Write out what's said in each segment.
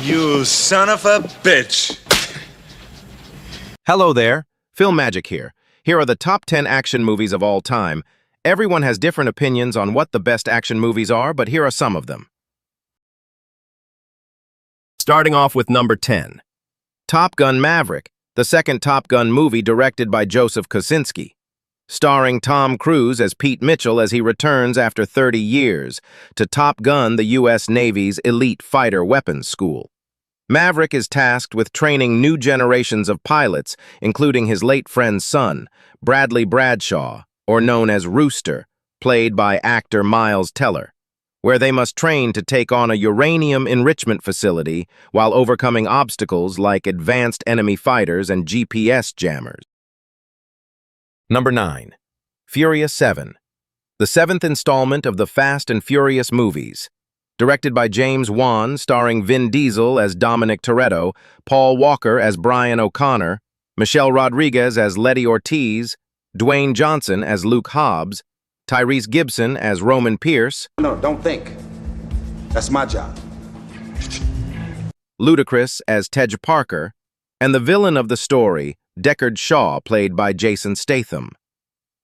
You son of a bitch! Hello there, Film Magic here. Here are the top 10 action movies of all time. Everyone has different opinions on what the best action movies are, but here are some of them. Starting off with number 10. Top Gun Maverick, the second Top Gun movie directed by Joseph Kosinski. Starring Tom Cruise as Pete Mitchell as he returns after 30 years to Top Gun, the U.S. Navy's elite fighter weapons school. Maverick is tasked with training new generations of pilots, including his late friend's son, Bradley Bradshaw, or known as Rooster, played by actor Miles Teller, where they must train to take on a uranium enrichment facility while overcoming obstacles like advanced enemy fighters and GPS jammers. Number 9. Furious 7, the seventh installment of the Fast and Furious movies. Directed by James Wan, starring Vin Diesel as Dominic Toretto, Paul Walker as Brian O'Connor, Michelle Rodriguez as Letty Ortiz, Dwayne Johnson as Luke Hobbs, Tyrese Gibson as Roman Pierce. No, don't think. That's my job. Ludacris as Tej Parker, and the villain of the story, Deckard Shaw, played by Jason Statham.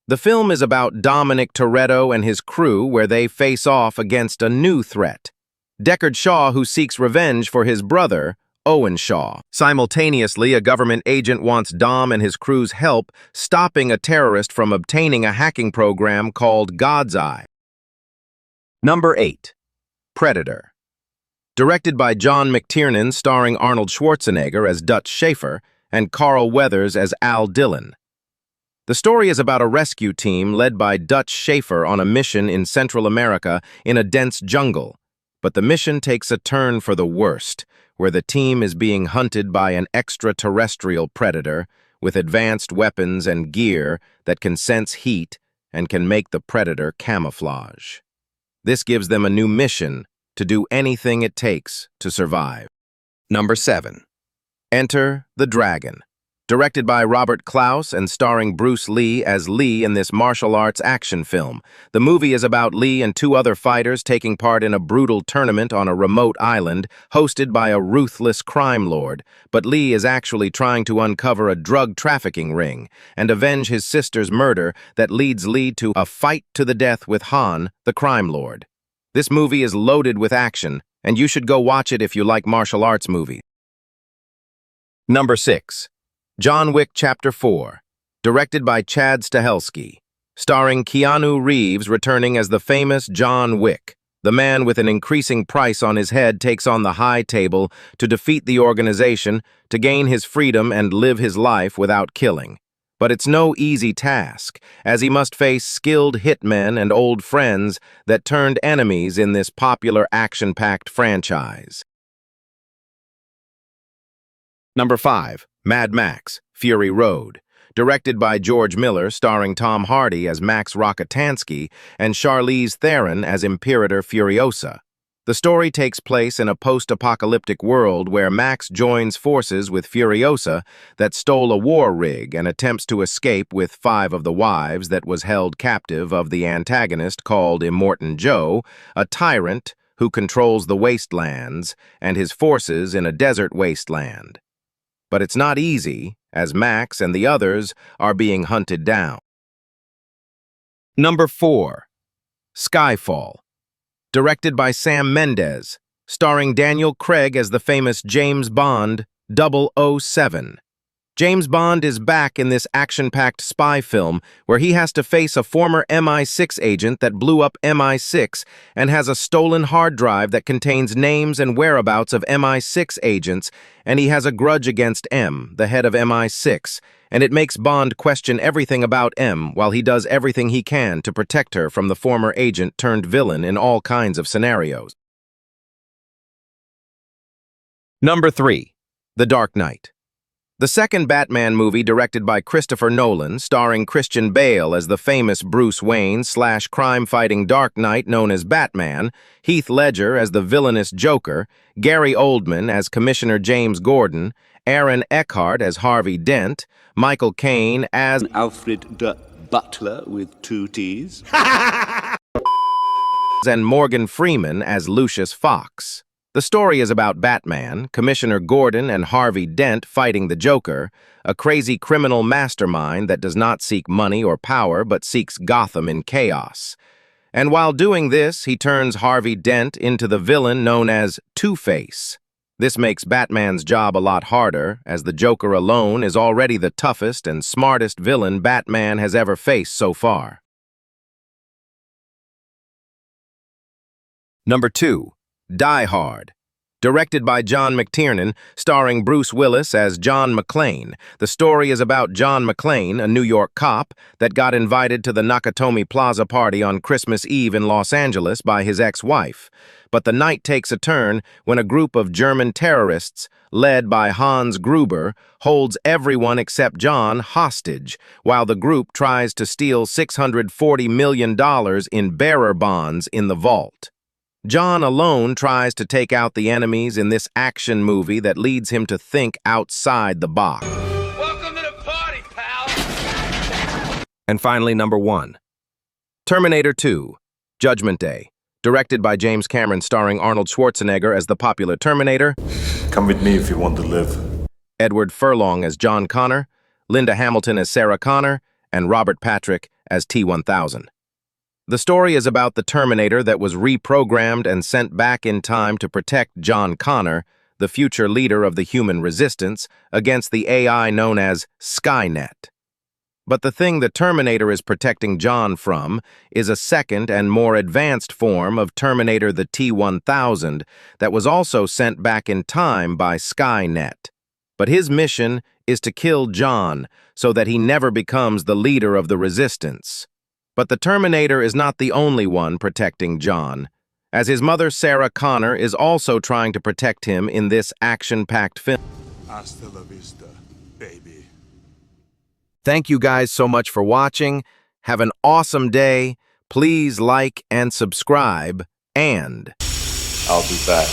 The film is about Dominic Toretto and his crew where they face off against a new threat, Deckard Shaw, who seeks revenge for his brother, Owen Shaw. Simultaneously, a government agent wants Dom and his crew's help stopping a terrorist from obtaining a hacking program called God's Eye. Number 8. Predator. Directed by John McTiernan, starring Arnold Schwarzenegger as Dutch Schaefer and Carl Weathers as Al Dillon. The story is about a rescue team led by Dutch Schaefer on a mission in Central America in a dense jungle. But the mission takes a turn for the worst, where the team is being hunted by an extraterrestrial predator with advanced weapons and gear that can sense heat and can make the predator camouflage. This gives them a new mission to do anything it takes to survive. Number 7. Enter the Dragon. Directed by Robert Klaus and starring Bruce Lee as Lee in this martial arts action film. The movie is about Lee and two other fighters taking part in a brutal tournament on a remote island hosted by a ruthless crime lord, but Lee is actually trying to uncover a drug trafficking ring and avenge his sister's murder that leads Lee to a fight to the death with Han, the crime lord. This movie is loaded with action, and you should go watch it if you like martial arts movies. Number 6. John Wick Chapter 4, directed by Chad Stahelski, starring Keanu Reeves returning as the famous John Wick. The man with an increasing price on his head takes on the high table to defeat the organization, to gain his freedom and live his life without killing. But it's no easy task, as he must face skilled hitmen and old friends that turned enemies in this popular action-packed franchise. Number 5. Mad Max, Fury Road, directed by George Miller, starring Tom Hardy as Max Rockatansky and Charlize Theron as Imperator Furiosa. The story takes place in a post-apocalyptic world where Max joins forces with Furiosa that stole a war rig and attempts to escape with 5 of the wives that was held captive of the antagonist called Immortan Joe, a tyrant who controls the wastelands and his forces in a desert wasteland. But it's not easy, as Max and the others are being hunted down. Number 4. Skyfall. Directed by Sam Mendes, starring Daniel Craig as the famous James Bond 007. James Bond is back in this action-packed spy film where he has to face a former MI6 agent that blew up MI6 and has a stolen hard drive that contains names and whereabouts of MI6 agents, and he has a grudge against M, the head of MI6, and it makes Bond question everything about M while he does everything he can to protect her from the former agent turned villain in all kinds of scenarios. Number 3. The Dark Knight. The second Batman movie directed by Christopher Nolan, starring Christian Bale as the famous Bruce Wayne / crime-fighting Dark Knight known as Batman, Heath Ledger as the villainous Joker, Gary Oldman as Commissioner James Gordon, Aaron Eckhart as Harvey Dent, Michael Caine as Alfred the Butler with 2 T's, and Morgan Freeman as Lucius Fox. The story is about Batman, Commissioner Gordon, and Harvey Dent fighting the Joker, a crazy criminal mastermind that does not seek money or power but seeks Gotham in chaos. And while doing this, he turns Harvey Dent into the villain known as Two-Face. This makes Batman's job a lot harder, as the Joker alone is already the toughest and smartest villain Batman has ever faced so far. Number 2. Die Hard. Directed by John McTiernan, starring Bruce Willis as John McClane. The story is about John McClane, a New York cop, that got invited to the Nakatomi Plaza party on Christmas Eve in Los Angeles by his ex-wife. But the night takes a turn when a group of German terrorists, led by Hans Gruber, holds everyone except John hostage, while the group tries to steal $640 million in bearer bonds in the vault. John alone tries to take out the enemies in this action movie that leads him to think outside the box. Welcome to the party, pal! And finally, number 1. Terminator 2, Judgment Day. Directed by James Cameron, starring Arnold Schwarzenegger as the popular Terminator. Come with me if you want to live. Edward Furlong as John Connor, Linda Hamilton as Sarah Connor, and Robert Patrick as T-1000. The story is about the Terminator that was reprogrammed and sent back in time to protect John Connor, the future leader of the human resistance, against the AI known as Skynet. But the thing the Terminator is protecting John from is a second and more advanced form of Terminator the T-1000 that was also sent back in time by Skynet. But his mission is to kill John so that he never becomes the leader of the resistance. But the Terminator is not the only one protecting John, as his mother Sarah Connor is also trying to protect him in this action-packed film. Hasta la vista, baby. Thank you guys so much for watching. Have an awesome day. Please like and subscribe, and I'll be back.